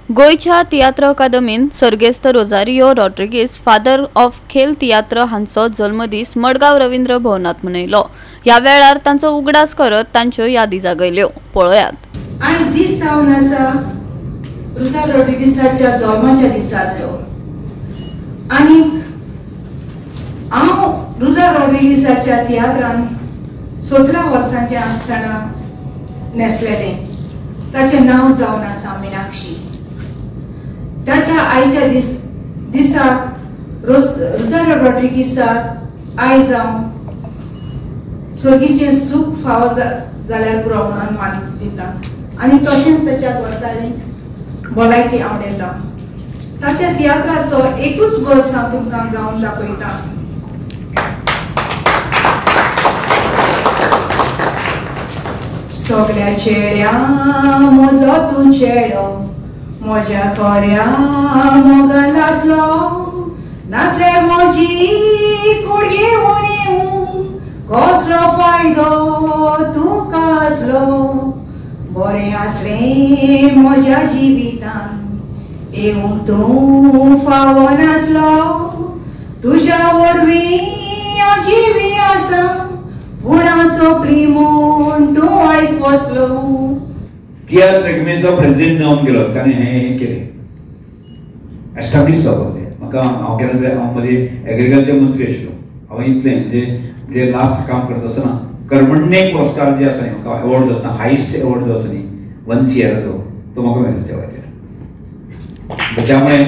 गोयच्या तियात्र अकादमीन सर्गेस्त Rosario Rodrigues father of खेल तियात्र हांचो जल्मदीस मडगांव रवींद्र भवनात मनयलो। ह्या वेळार तांचो उगडास करत तांच्यो यादी जागयल्यो। पळयात। आयज दीस जावन आसा रुजा रॉड्रिगीसाच्या जल्माच्या दिसाचो आनी हांव रुजा रॉड्रिगीसाच्या तियात्रान 17 वर्सांचे आसतना नेसलेलें। ताचें नांव जावन आसा मीनाक्षी। ताच्या आईच्या दिसाक रुजा रॉड्रिगीसाक आयज हांव स्वर्गीचें सूख फावो जाल्यार पुरो म्हणून मान दिता आनी तशेंच ताच्या घरकान्नी भलायकी आवडटा। ताच्या तियात्राचो एकूच वर्स हांव तुमकां गावन दाखयता। सगळ्या चेड्या मोदो तूं चेडो म्हज्या खोऱ्या मोगान नाचलो नाचले म्हजी कुडगी उणी कसलो फायदो तुका आसलो बरें आसलें म्हज्या जिवितान येवंक तूं फावो नासलो तुज्या वरवीं हांव जिवी आसा पूण सोंपली म्हूण तूं आयज फसलो। तियात्र अकादमीचो प्रेसिडेंट जावन गेलो ताणें हें केलें एस्टाब्लीश जावपाक जाय। म्हाका हांव केन्ना तरी हांव मदीं एग्रीकल्चर मंत्री आशिल्लो। हांवें इतलें म्हणजे लास्ट काम करता आसतना कर्मण्य पुरस्कार जे आसा म्हाका अवॉर्ड जो आसता हायस्ट अवॉर्ड जो आसा न्ही 1 CR तो म्हाका मेळ्ळो त्या वेळाचेर। त्यामुळे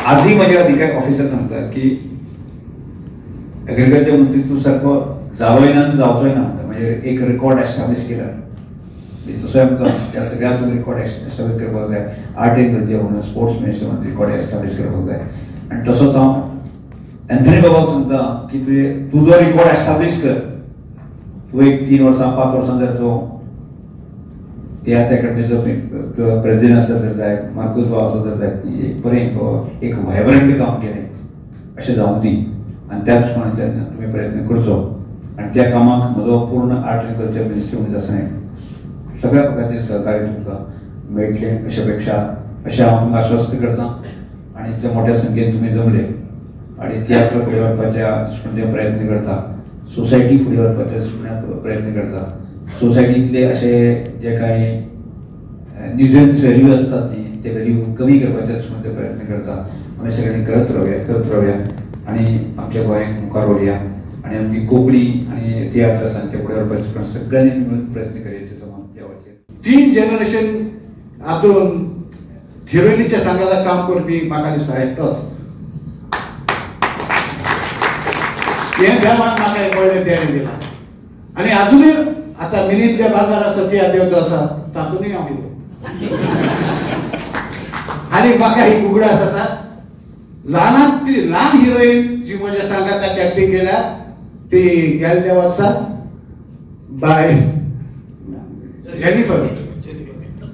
आजही म्हज्या अधिकारी ऑफिसर सांगता की एग्रीकल्चर मंत्री तूं सारको जालोय ना जावचोय ना म्हणजे एक रेकॉर्ड एस्टाब्लीश केला तसो आमकां त्या सगळ्यात रेकॉर्ड एस्टाब्लीश करपाक जाय। आर्ट एंड कल्चर म्हणून स्पोर्ट्स मिनिस्टर म्हणून रेकॉर्ड एस्टाब्लीश करपाक जाय आनी तसोच हांव एंथनी बाबाक सांगता की तूं जो रेकॉर्ड एस्टाब्लीश कर तूं एक 3 वर्सां 5 वर्सां जर तो तियात्र अकादमीचो प्रेसिडेंट आसता तर जाय मार्कूस बाब आसा तर जाय एक बरें एक व्हायब्रंट काम केलें अशें जावंक दी आनी त्या दृश्टीन तुमी प्रयत्न करचो आनी त्या कामाक म्हजो पूर्ण आर्ट एंड कल्चर मिनिस्टर म्हणून आसलें सगळ्या प्रकारचें सहकार्य तुमकां मेळटलें अशें हांव तुमकां आश्वस्त करतां आनी त्या मोठ्या संख्येन तुमी जमले आनी तियात्र फुडें व्हरपाचे प्रयत्न करता सोसायटी फुडें व्हरपाचे प्रयत्न करता सोसायटींतले अशे जे कांय न्यूजन्स व्हॅल्यू आसतात न्ही ते व्हॅल्यू कमी करपाचे प्रयत्न करता आमी सगळ्यांनी करत रावया आनी आमच्या गोंयांक मुखार व्हरया आनी आमची कोंकणी आनी तियात्र आसा ते फुडें व्हरपाचे सगळ्यांनी मिळून प्रयत्न करयाचे समान येवचे। 3 जनरेशन हातून हिरोइनीच्या सांगाला काम करपी म्हाका दिसता एकटोच हे देवान म्हाका एक व्हडलें देण दिलां आनी अजूनय आतां मिलिंद देव बाजारा सत्या देव जो आसा तातूंतय हांव हिरो आनी म्हाका ही उगडास आसा ल्हानांतली ल्हान हिरोईन जी म्हज्या सांगाताक एक्टिंग केल्या ती गेल्ल्या वर्सा बाय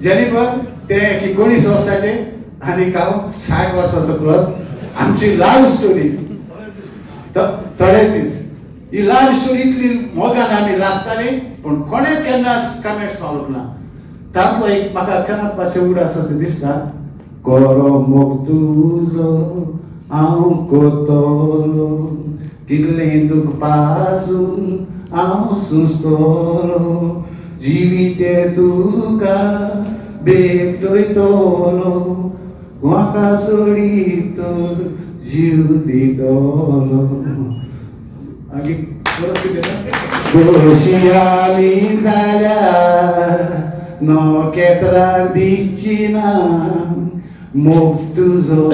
जेनिफर ते 19 वर्साचे आनी हांव 60 वर्साचो क्रॉस आमची लव्ह स्टोरी थोडे दीस ही लव्ह स्टोरी इतली मोगान आमी लासताली पूण कोणेच केन्ना कमेंट्स मारूंक ना। तातूंत एक म्हाका केन्नाच मातशें उगडास अशें दिसता कोरो मोग तुजो हांव कोतलो कितलें दूख पासून हांव सुस्तलो जिवीते तुका भेटयतलो म्हाका सोडी तर जीव दितलो। दोशी आमी जाल्यार नोकेत्रां दिसची ना मोग तुजो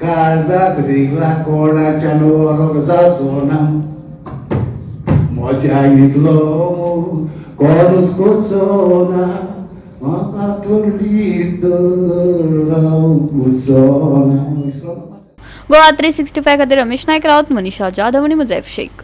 काळजात रिगला कोणाच्या वरोग जावचो ना म्हज्या इतलो कोणूच करचो ना म्हाका थोडी तर रावचो ना। गोवा 365 खातीर रमेश नायक रावत, मनीषा जाधव आनी मुजैफ शेख।